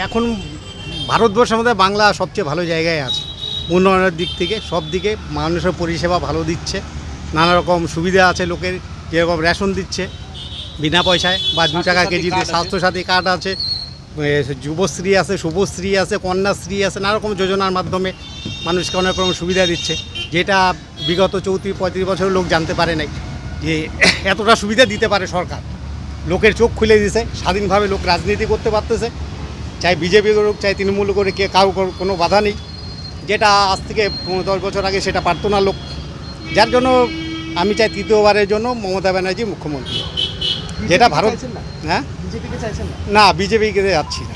এখন ভারতবর্ষের মধ্যে বাংলা সবচেয়ে ভালো জায়গায় আছে উন্নয়নের দিক থেকে, সব দিকে মানুষের পরিষেবা ভালো দিচ্ছে, নানা রকম সুবিধা আছে লোকের, যেরকম রেশন দিচ্ছে বিনা পয়সায় বা 2 টাকা কেজিতে, স্বাস্থ্যসাথী কার্ড আছে, যুবশ্রী আছে, শুভশ্রী আছে, কন্যাশ্রী আছে, নানা রকম যোজনার মাধ্যমে মানুষকে অনেক রকম সুবিধা দিচ্ছে, যেটা বিগত 34-35 বছর লোক জানতে পারে নাই যে এতটা সুবিধা দিতে পারে সরকার। লোকের চোখ খুলে দিয়েছে, স্বাধীনভাবে লোক রাজনীতি করতে পারতেছে, চাই বিজেপি করুক চাই তৃণমূল করে, কে কারো কোনো বাধা নেই, যেটা আজ থেকে 10 বছর আগে সেটা পারতো না লোক। যার জন্য আমি চাই তৃতীয়বারের জন্য মমতা ব্যানার্জি মুখ্যমন্ত্রী, যেটা ভারত। হ্যাঁ, না বিজেপিকে যাচ্ছি না।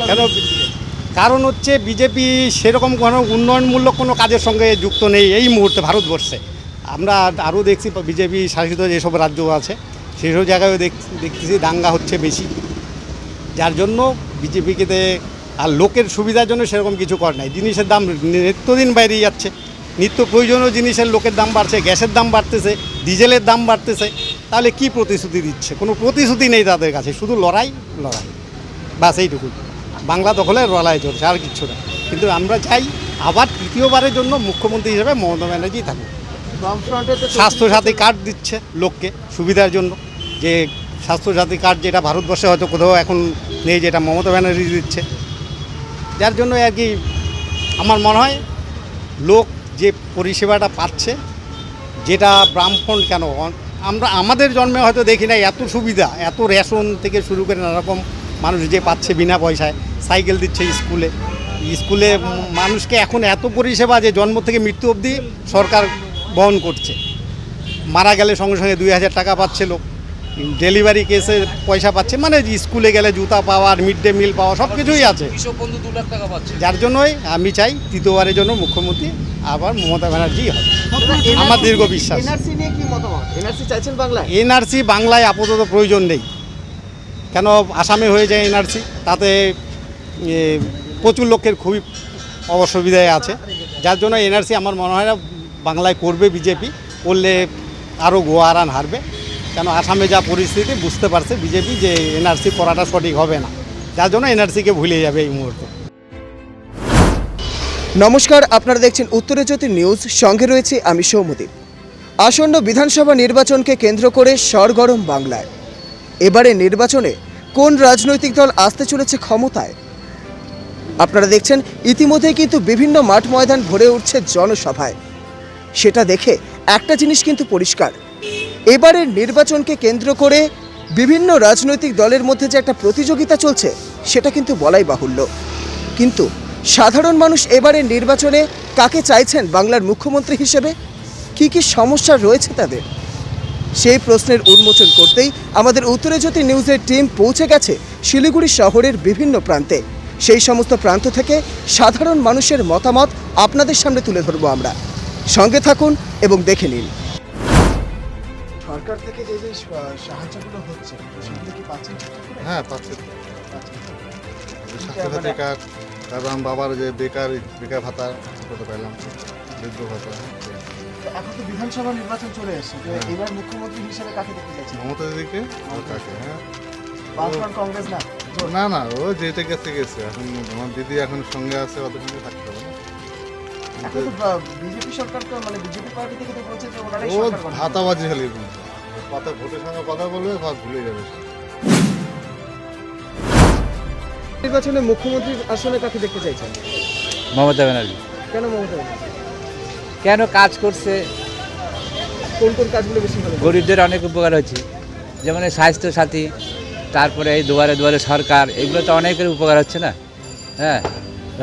কেন? কারণ হচ্ছে বিজেপি সেরকম কোনো উন্নয়নমূলক কোনো কাজের সঙ্গে যুক্ত নেই এই মুহূর্তে ভারতবর্ষে। আমরা আরও দেখছি বিজেপি শাসিত যেসব রাজ্য আছে সেসব জায়গায়ও দেখতেছি দাঙ্গা হচ্ছে বেশি, যার জন্য বিজেপিকে আর লোকের সুবিধার জন্য সেরকম কিছু করে নাই। জিনিসের দাম নিত্যদিন বাইরে যাচ্ছে, নিত্য প্রয়োজনীয় জিনিসের লোকের দাম বাড়ছে, গ্যাসের দাম বাড়তেছে, ডিজেলের দাম বাড়তেছে, তাহলে কি প্রতিশ্রুতি দিচ্ছে? কোনো প্রতিশ্রুতি নেই তাদের কাছে, শুধু লড়াই লড়াই, বাস এইটুকু। বাংলা দখলের লড়াই চলছে, আর কিচ্ছু না। কিন্তু আমরা চাই আবার তৃতীয়বারের জন্য মুখ্যমন্ত্রী হিসেবে মমতা ব্যানার্জি থাকুক। স্বাস্থ্যসাথী কার্ড দিচ্ছে লোককে সুবিধার জন্য, যে স্বাস্থ্যসাথী কার্ড যেটা ভারতবর্ষে হয়তো কোথাও এখন নেই, যেটা মমতা ব্যানার্জি দিচ্ছে, যার জন্য আর কি আমার মনে হয় লোক যে পরিষেবাটা পাচ্ছে, যেটা ব্রাহ্মণ কেন আমরা আমাদের জন্মে হয়তো দেখি না এত সুবিধা, এত রেশন থেকে শুরু করে নানা রকম মানুষ যে পাচ্ছে বিনা পয়সায়, সাইকেল দিচ্ছে স্কুলে, স্কুলে মানুষকে এখন এত পরিষেবা যে জন্ম থেকে মৃত্যু অবধি সরকার বহন করছে। মারা গেলে সঙ্গে সঙ্গে 2000 টাকা পাচ্ছে লোক, ডেলিভারি কেসে পয়সা পাচ্ছে, মানে স্কুলে গেলে জুতা পাওয়া, মিড ডে মিল পাওয়া, সব কিছুই আছে। যার জন্যই আমি চাই তৃতীয়বারের জন্য মুখ্যমন্ত্রী আবার মমতা ব্যানার্জি হবে, আমার দীর্ঘ বিশ্বাস। এনআরসি বাংলায় আপাতত প্রয়োজন নেই, কেন আসামে হয়ে যায় এনআরসি, তাতে প্রচুর লোকের খুবই অসুবিধায় আছে, যার জন্য এনআরসি আমার মনে হয় না বাংলায় করবে বিজেপি, করলে আরও গোয়ারান হারবে, কেন আসামে যা পরিস্থিতি বুঝতে পারছে বিজেপি যে এনআরসি করাটা সঠিক হবে না, যার জন্য এনআরসিকে ভুলে যাবে এই মুহূর্তে। নমস্কার, আপনারা দেখছেন উত্তরে জ্যোতি নিউজ, সঙ্গে রয়েছে আমি সৌমদীপ। আসন্ন বিধানসভা নির্বাচনকে কেন্দ্র করে সরগরম বাংলায়। এবারে নির্বাচনে কোন রাজনৈতিক দল আসতে চলেছে ক্ষমতায়? আপনারা দেখছেন ইতিমধ্যেই কিন্তু বিভিন্ন মাঠ ময়দান ভরে উঠছে জনসভায়। সেটা দেখে একটা জিনিস কিন্তু পরিষ্কার, এবারের নির্বাচনকে কেন্দ্র করে বিভিন্ন রাজনৈতিক দলের মধ্যে যে একটা প্রতিযোগিতা চলছে সেটা কিন্তু বলাই বাহুল্য। কিন্তু সাধারণ মানুষ এবারের নির্বাচনে কাকে চাইছেন বাংলার মুখ্যমন্ত্রী হিসেবে? কি কি সমস্যা রয়েছে তাদের? সেই প্রশ্নের উন্মোচন করতেই আমাদের উত্তরে জ্যোতি নিউজের টিম পৌঁছে গেছে শিলিগুড়ি শহরের বিভিন্ন প্রান্তে। সেই সমস্ত প্রান্ত থেকে সাধারণ মানুষের মতামত আপনাদের সামনে তুলে ধরবো আমরা। সঙ্গে থাকুন এবং দেখে নিন। সরকার থেকে যে সাহায্যগুলো হচ্ছে সেগুলো কি পাচ্ছেন? হ্যাঁ পাচ্ছি, স্বাস্থ্যসাথী কার্ড, তারপর আমার বাবার যে বেকার ভাতা কত পেলাম, বৃদ্ধ ভাতা। এখন তো বিধানসভা নির্বাচন চলে এসেছে, এবার মুখ্যমন্ত্রী হিসেবে কাকে দেখতে চাইছেন? মমতা দিদিকে। কাকে? হ্যাঁ, কংগ্রেস না? না ও যেতে গেছে, এখন আমার দিদি এখন সঙ্গে আছে, ওদের সঙ্গে থাকতে হবে না। এখন তো বিজেপি সরকার তো মানে বিজেপি পার্টি থেকে তো বলছে যে ওনারাই ও সরকার করবে। ভাতাবাজি খালি ভোটের সঙ্গে কথা বলবে, ভাত ভুলে যাবে। নির্বাচনে মুখ্যমন্ত্রী আসনে কাকে দেখতে চাইছেন? মমতা ব্যানার্জি। কেন মমতা ব্যানার্জি? কেন কাজ করছে, কোন কোন কাজগুলো বেশি ভালো? গরিবদের অনেক উপকার হচ্ছে, যেমন এই স্বাস্থ্যসাথী, তারপরে এই দুয়ারে দুয়ারে সরকার, এগুলো তো অনেকের উপকার হচ্ছে না। হ্যাঁ,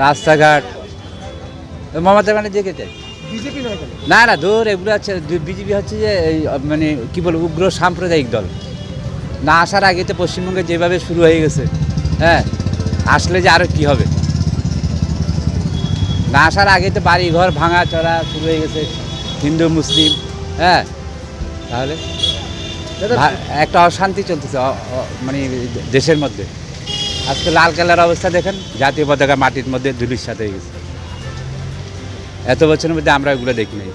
রাস্তাঘাট, মমতা ব্যানার্জিকে চাই। বিজেপি নয় কেন? না দূর, এগুলো হচ্ছে বিজেপি হচ্ছে যে এই মানে কী বলবো উগ্র সাম্প্রদায়িক দল। না আসার আগে তো পশ্চিমবঙ্গে যেভাবে শুরু হয়ে গেছে, হ্যাঁ, আসলে যে আরও কী হবে। না আসার আগে তো বাড়ি ঘর ভাঙা চড়া শুরু হয়ে গেছে, হিন্দু মুসলিম। হ্যাঁ, তাহলে একটা অশান্তি চলতেছে মানে দেশের মধ্যে। আজকে লালকেল্লার অবস্থা দেখেন, জাতীয় পতাকা মাটির মধ্যে ধুলির সাথে হয়ে গেছে। এত বছরের মধ্যে আমরা এগুলো দেখি নাই।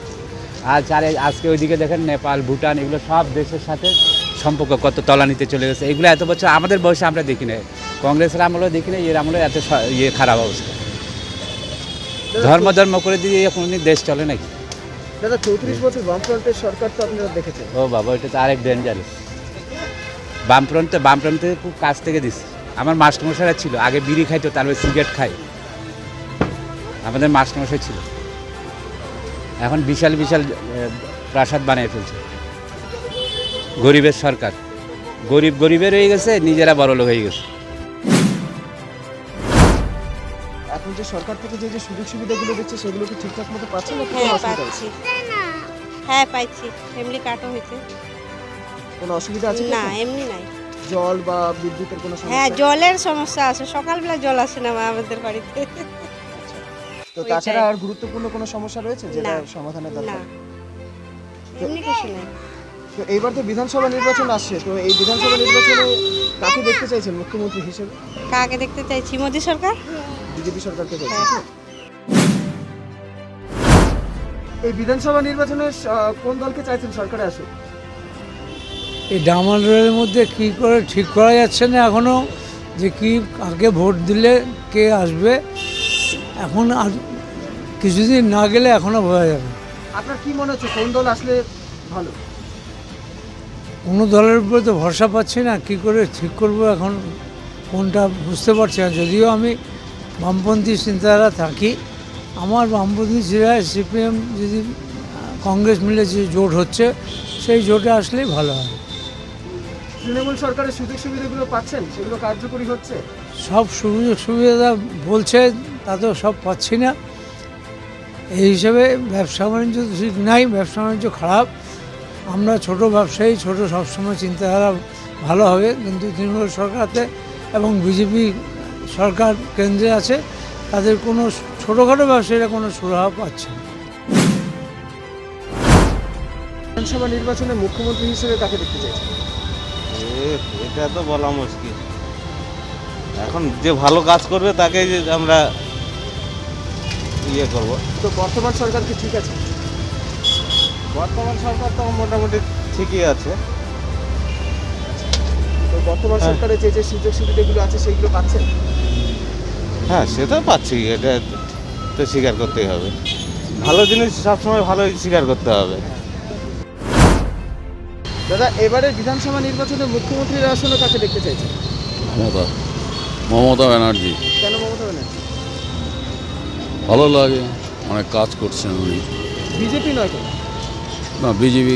আজকে ওইদিকে দেখেন নেপাল, ভুটান, এগুলো সব দেশের সাথে সম্পর্ক কত তলানিতে চলে গেছে। এগুলো এত বছর আমাদের বয়সে আমরা দেখি নাই। কংগ্রেসের আমলেও দেখি না, এর আমলেও এত খারাপ অবস্থা। ধর্ম করে দিয়ে কোনোদিন দেশ চলে নাকি? দাদা 34 বছর বামফ্রন্টের সরকার তো আপনারা দেখেছেন। ও বাবা, ওইটা তো আরেক ডেঞ্জারাস। বামফ্রন্টে খুব কাছ থেকে দিচ্ছে। আমার মাস্টারমশাইরা ছিল, আগে বিড়ি খাইতো, তারপরে সিগারেট খাই। আমাদের মাস্টারমশাই ছিল, এখন বিশাল বিশাল প্রাসাদ বানিয়ে ফেলছে। গরিবের সরকার, গরিবের হয়ে গেছে, নিজেরা বড় লোক হয়ে গেছে। এখন যে সরকার থেকে যে সুযোগ সুবিধাগুলো দিচ্ছে সেগুলো কি ঠিকঠাক মতো পাচ্ছেন না? হ্যাঁ পাচ্ছি, হ্যাঁ পাচ্ছি। ফ্যামিলি কার্ডও হয়েছে। কোনো অসুবিধা আছে না, এমনি নাই। জল বা বিদ্যুতের কোনো হ্যাঁ, সমস্যা? জলের সমস্যা আছে, সকালবেলা জল আসে না আমাদের বাড়িতে। তো ওইটাই। তাছাড়া আর গুরুত্বপূর্ণ কোনো সমস্যা রয়েছে যেটা না, সমাধানের না, দরকার? এমনি কিছু নাই। তো এইবার তো বিধানসভা নির্বাচন আসছে, তো এই বিধানসভা নির্বাচনে কাকে দেখতে চাইছেন মুখ্যমন্ত্রী হিসেবে? কাকে দেখতে চাইছি? মোদী সরকার। বিজেপি সরকারকে চাইছেন? হ্যাঁ। এই বিধানসভা নির্বাচনে কোন দলকে চাইছেন সরকারে আসুক? এই ডামাডোলের মধ্যে কী করে ঠিক করা যাচ্ছে না এখনও, যে কি কাকে ভোট দিলে কে আসবে। এখন আর কিছুদিন না গেলে এখনও বোঝা যাবে। আপনার কি মনে হচ্ছে কোন দল আসলে ভালো? কোনো দলের উপরে তো ভরসা পাচ্ছি না, কি করে ঠিক করব এখন কোনটা বুঝতে পারছি না। যদিও আমি বামপন্থী চিন্তাধারা থাকি, আমার বামপন্থী চিন্তাধারা সিপিএম যদি কংগ্রেস মিলে যে জোট হচ্ছে সেই জোটে আসলেই ভালো হয়। তৃণমূল সরকারের সুযোগ সুবিধাগুলো পাচ্ছেন, সেগুলো কার্যকরী হচ্ছে? সব সুযোগ সুবিধা বলছে, তাতেও সব পাচ্ছি না। এই হিসাবে ব্যবসা বাণিজ্য ঠিক নাই, ব্যবসা বাণিজ্য খারাপ। আমরা ছোট ব্যবসায়ী, ছোট সবসময় চিন্তাধারা ভালো হবে, কিন্তু তৃণমূল সরকারতে এবং বিজেপি সরকার কেন্দ্রে আছে, তাদের কোনো ছোটোখাটো ব্যবসায়ীরা কোনো সুরাহা পাচ্ছে না। বিধানসভা নির্বাচনে মুখ্যমন্ত্রী হিসেবে কাকে দেখতে চাইছেন? এটা তো বলা মুশকিল। এখন যে ভালো কাজ করবে তাকে যে আমরা ইয়ে করব। তো বর্তমান সরকার কি ঠিক আছে? বর্তমান সরকার তো মোটামুটি ঠিকই আছে। তো বর্তমান সরকারের যে সুযোগ সুবিধাগুলো আছে সেগুলো পাচ্ছেন? হ্যাঁ, সেটা পাচ্ছি, এটা তো স্বীকার করতেই হবে। ভালো জিনিস সবসময় ভালোই স্বীকার করতে হবে। দাদা এবারে বিধানসভা নির্বাচনে মুখ্যমন্ত্রীর আসনে কাকে দেখতে চাইছেন? মমতা ব্যানার্জি। কেন মমতা ব্যানার্জি? ভালো লাগে, অনেক কাজ করছেন উনি। বিজেপি নয় কেন? না, বিজেপি,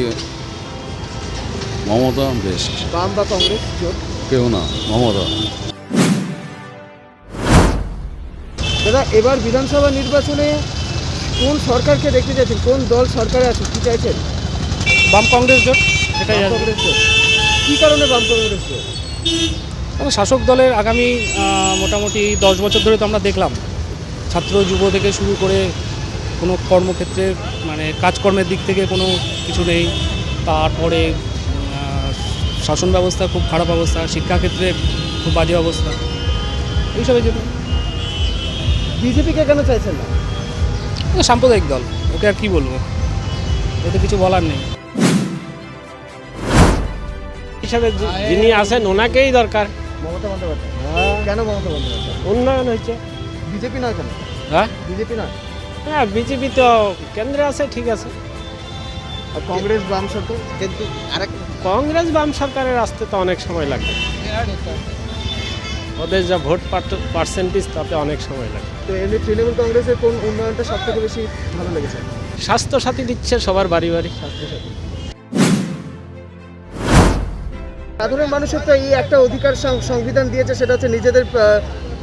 মমতা বেস্ট। বাম বা কংগ্রেস জোট? কেউ না, মমতা। দাদা এবার বিধানসভা নির্বাচনে কোন সরকারকে দেখতে চাইছেন, কোন দল সরকারে আছে কি চাইছেন? বাম কংগ্রেস জোট, এটাই বাম কংগ্রেস জোট। কি কারণে বাম কংগ্রেস জোট? শাসক দলের আগামী মোটামুটি 10 বছর ধরে তো আমরা দেখলাম, ছাত্র যুব থেকে শুরু করে কোনো কর্মক্ষেত্রে মানে কাজকর্মের দিক থেকে কোনো কিছু নেই। তারপরে শাসন ব্যবস্থা খুব খারাপ অবস্থা, শিক্ষাক্ষেত্রে খুব বাজে অবস্থা, এইসবের জন্য। বিজেপিকে কেন চাইছেন না? সাম্প্রদায়িক দল, ওকে আর কি বলবো, এতে কিছু বলার নেই। হিসাবে যিনি আছেন ওনাকেই দরকার। মমতা বন্দ্যোপাধ্যায়। কেন মমতা বন্দ্যোপাধ্যায়? উন্নয়ন হয়েছে। বিজেপি নয় কেন? হ্যাঁ, বিজেপি নয়? হ্যাঁ, বিজেপি তো কেন্দ্রে আছে, ঠিক আছে। আর কংগ্রেস বাম সরকার? কিন্তু আরেক কংগ্রেস বাম সরকারের আসতে তো অনেক সময় লাগবে। ওদের যা ভোট পার্সেন্টেজ তাতে অনেক সময় লাগবে। তো এমনি তৃণমূল কংগ্রেসের কোন উন্নয়নটা সব থেকে বেশি ভালো লেগেছে? স্বাস্থ্যসাথী দিচ্ছে সবার বাড়ি বাড়ি স্বাস্থ্যসাথী। সাধারণ মানুষের তো এই একটা অধিকার সংবিধান দিয়েছে, সেটা হচ্ছে নিজেদের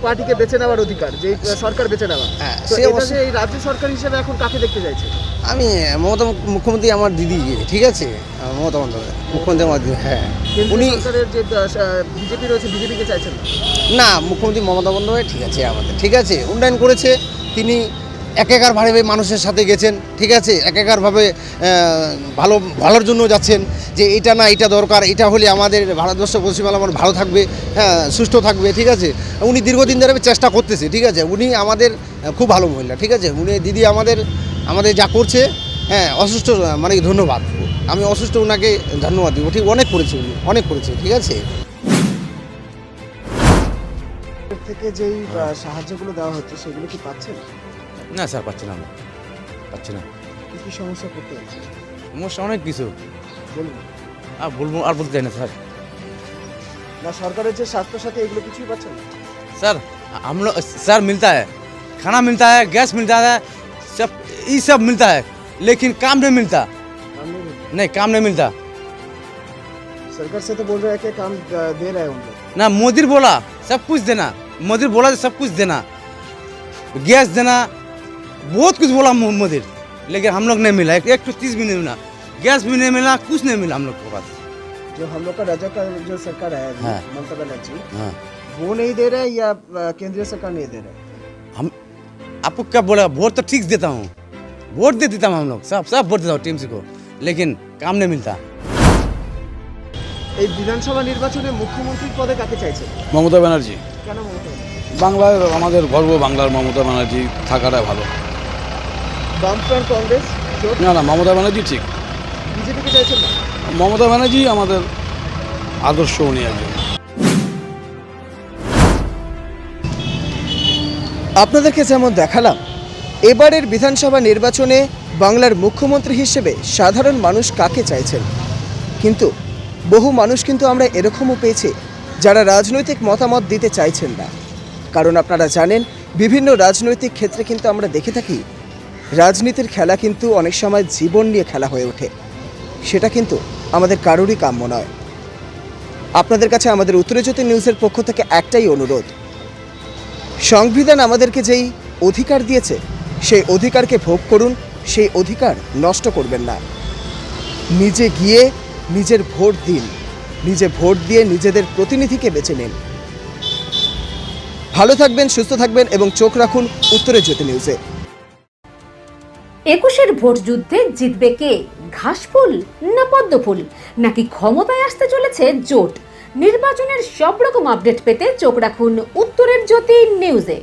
পার্টিকে বেছে নেওয়ার অধিকার, যে সরকার বেছে নেওয়া। তো এটা যে এই রাজ্য সরকার হিসেবে এখন কাকে দেখতে চাইছে? আমি মমতা মুখ্যমন্ত্রী আমার দিদি, ঠিক আছে, মমতা বন্দ্যোপাধ্যায় মুখ্যমন্ত্রী আমার দিদি। হ্যাঁ, উনি সরকারের যে বিজেপি রয়েছে, বিজেপিকে চাইছেন না? না, মুখ্যমন্ত্রী মমতা বন্দ্যোপাধ্যায় ঠিক আছে, আমাদের ঠিক আছে, উন্নয়ন করেছে তিনি। একাকারভাবে মানুষের সাথে গেছেন, ঠিক আছে, একাকারভাবে ভালোর জন্য যাচ্ছেন, যে এটা না এটা দরকার, এটা হলে আমাদের ভারতবর্ষ পশ্চিমবাংলা আমার ভালো থাকবে, হ্যাঁ, সুস্থ থাকবে, ঠিক আছে। উনি দীর্ঘদিন ধরে চেষ্টা করতেছে, ঠিক আছে। উনি আমাদের খুব ভালো মহিলা, ঠিক আছে। উনি দিদি আমাদের যা করছে, হ্যাঁ, অসুস্থ মানে ধন্যবাদ, আমি অসুস্থ ওনাকে ধন্যবাদ দিব, ঠিক, অনেক করেছে উনি, অনেক করেছে, ঠিক আছে। সরকারের থেকে যেই সাহায্যগুলো দেওয়া হচ্ছে সেগুলো কি পাচ্ছেন? না স্যার পাচ্ছি না, আমরা পাচ্ছি না। কি কি সমস্যা করতে হচ্ছে সমস্যা অনেক কিছু, বলুন। আর বলবো আর বলতে চাই না স্যার। না সরকারের যে স্বাস্থ্যসাথী এগুলো কিছুই পাচ্ছেন না? सर हम लोग सर मिलता है, खाना मिलता है, गैस मिलता है, सब ये सब मिलता है, लेकिन काम नहीं मिलता। काम नहीं मिलता। नहीं, काम नहीं मिलता। सरकार से तो बोल रहे हैं कि काम दे रहे हैं उन लोग। ना मोदी बोला सब कुछ देना, मोदी बोला सब कुछ देना, गैस देना, बहुत कुछ बोला मोदी, लेकिन हम लोग नहीं मिला, एक तो 30 भी नहीं मिला, गैस भी नहीं मिला, कुछ नहीं मिला हम लोग के पास। जो हम लोग का राज्य का जो सरकार है अभी, हाँ। ममता बनर्जी, हाँ, वो नहीं दे रहे या केंद्रीय सरकार नहीं दे रहे? हम आपको क्या बोला, वोट तो ठीक देता हूँ, वोट दे देता हूँ हम लोग, सब सब वोट देता हूँ टीम को, लेकिन काम नहीं मिलता। এই বিধানসভা নির্বাচনে মুখ্যমন্ত্রীর পদে কাকে চাইছেন? মমতা ব্যানার্জি। কেন মমতা ব্যানার্জি? বাংলায় আমাদের গর্ব, বাংলার মমতা ব্যানার্জি থাকাটা ভালো। বামফ্রন্ট কংগ্রেস জোট না না, মমতা ব্যানার্জি ঠিক। বিজেপিকে চাইছেন না? মমতা ব্যানার্জি আমাদের আদর্শ, উনি একজন। আপনাদেরকে যেমন দেখালাম, এবারের বিধানসভা নির্বাচনে বাংলার মুখ্যমন্ত্রী হিসেবে সাধারণ মানুষ কাকে চাইছেন, কিন্তু বহু মানুষ কিন্তু আমরা এরকমও পেয়েছি যারা রাজনৈতিক মতামত দিতে চাইছেন না। কারণ আপনারা জানেন, বিভিন্ন রাজনৈতিক ক্ষেত্রে কিন্তু আমরা দেখে থাকি রাজনীতির খেলা কিন্তু অনেক সময় জীবন নিয়ে খেলা হয়ে ওঠে, সেটা কিন্তু আমাদের কারোরই কাম্য নয়। আপনাদের কাছে আমাদের উত্তরজ্যোতি নিউজের পক্ষ থেকে একটাই অনুরোধ, সংবিধান আমাদেরকে যেই অধিকার দিয়েছে সেই অধিকারকে ভোগ করুন, সেই অধিকার নষ্ট করবেন না। নিজে গিয়ে নিজের ভোট দিন, নিজে ভোট দিয়ে নিজেদের প্রতিনিধিকে বেছে নিন। ভালো থাকবেন, সুস্থ থাকবেন এবং চোখ রাখুন উত্তরজ্যোতি নিউজে। 21-এর ভোট যুদ্ধে জিতবে কে, ঘাসফুল না পদ্মফুল, নাকি ক্ষমতায় আসতে চলেছে জোট? নির্বাচনের সব রকম আপডেট পেতে চোখ রাখুন উত্তরের জ্যোতি নিউজে।